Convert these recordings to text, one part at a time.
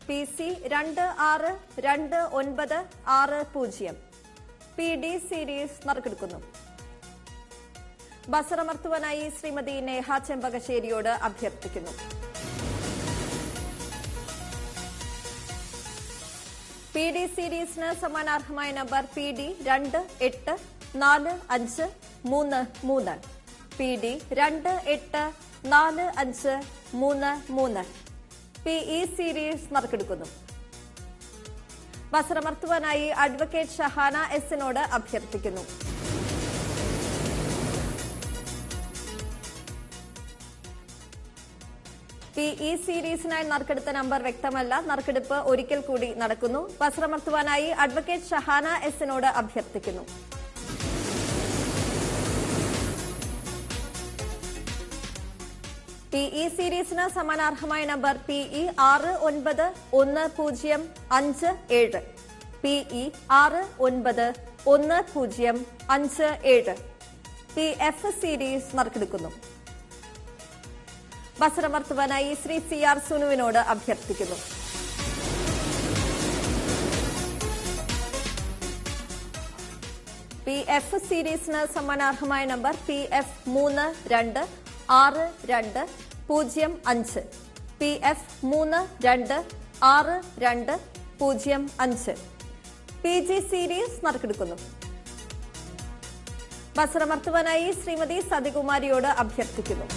PC 262960 PD series നറുക്കെടുക്കുന്നു. ബസറമർത്തുവാനായി ശ്രീമതി നേഹ ചെമ്പകശ്ശേരിയോട് അഭ്യർത്ഥിക്കുന്നു. PD സീരീസിന് സമാനാർഹമായ number PD 284533 PD 284533 PE series നറുക്കെടുക്കുന്നു. ബസറമർത്തുവാനായി അഡ്വക്കേറ്റ് ഷഹാന എസിനോട് അഭ്യർത്ഥിക്കുന്നു. PE സീരീസിനായി നറുക്കെടുത്ത നമ്പർ വ്യക്തമല്ല. നറുക്കെടുപ്പ് ഒരിക്കൽ കൂടി നടക്കുന്നു. ബസറമർത്തുവാനായി അഡ്വക്കേറ്റ് ഷഹാന എസിനോട് അഭ്യർത്ഥിക്കുന്നു. PE സീരീസിന് സമാനാർഹമായ number PE 691057 PE 691057 PF series നറുക്കെടുക്കുന്നു. ബസറമർത്തുവാനായി ശ്രീ CR സുനുവിനോട് അഭ്യർത്ഥിക്കുന്നു. PF സീരീസിന് സമാനാർഹമായ number PF 326205 PF 326205 PG series നറുക്കെടുക്കുന്നു. ബസറമർത്തുവാനായി ശ്രീമതി സതികുമാരിയോട് അഭ്യർത്ഥിക്കുന്നു.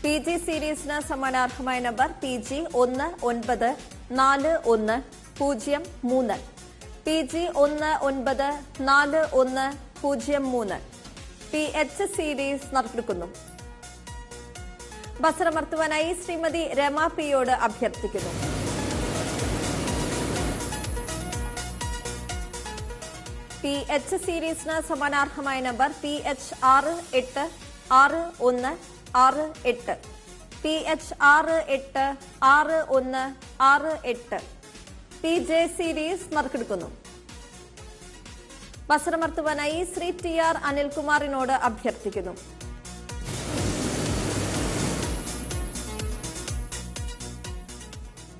PG സീരീസിന് സമാനാർഹമായ number PG 194103 PG 194103 PH series നറുക്കെടുക്കുന്നു. ബസറമർത്തുവാനായി ശ്രീമതി രമ പിയോട് അഭ്യർത്ഥിക്കുന്നു. PH സീരീസിന് സമാനാർഹമായ number PH 686168 PH 686168 PJ series നറുക്കെടുക്കുന്നു. ബസറമർത്തുവാനായി ശ്രീ TR അനിൽകുമാറിനോട് അഭ്യർത്ഥിക്കുന്നു.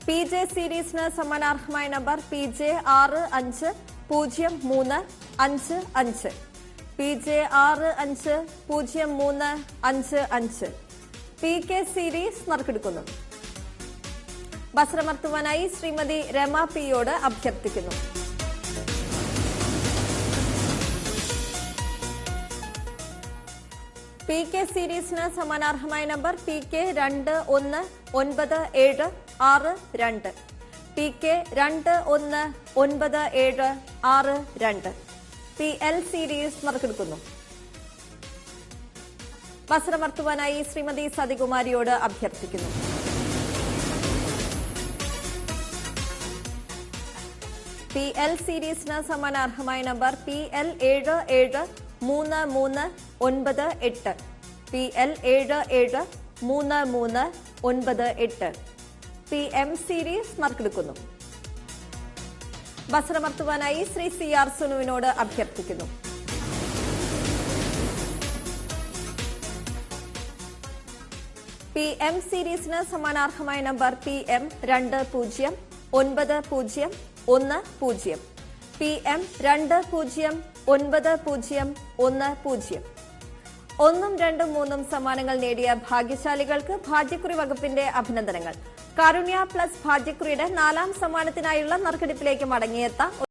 PJ സീരീസിന് സമാനാർഹമായ number PJ 650355 PJ 650355 PK series നറുക്കെടുക്കുന്നു. ബസറമർത്തുവാനായി ശ്രീമതി രമ പിയോട് അഭ്യർത്ഥിക്കുന്നു. PK സീരീസിന് സമാനാർഹമായ number PK 219762 PK 219762 PL series നറുക്കെടുക്കുന്നു. ബസറമർത്തുവാനായി ശ്രീമതി സതികുമാരിയോട് അഭ്യർത്ഥിക്കുന്നു. PL സീരീസിന് സമാനാർഹമായ number PL 77338 PL 77338 PM series നറുക്കെടുക്കുന്നു. ബസറമർത്തുവാനായി ശ്രീ CR സുനുവിനോട് അഭ്യർത്ഥിക്കുന്നു. PM സീരീസിന് സമാനാർഹമായ നമ്പർ PM 209010 PM 209010 ഒന്നും രണ്ടും മൂന്നും സമ്മാനങ്ങൾ നേടിയ ഭാഗ്യശാലികൾക്ക് ഭാഗ്യക്കുറി വകുപ്പിന്റെ അഭിനന്ദനങ്ങൾ. കാരുണ്യ പ്ലസ് ഭാഗ്യക്കുറിയുടെ 4ാം സമ്മാനത്തിനായുള്ള നറുക്കെടുപ്പിലേക്ക് മടങ്ങിയെത്താം.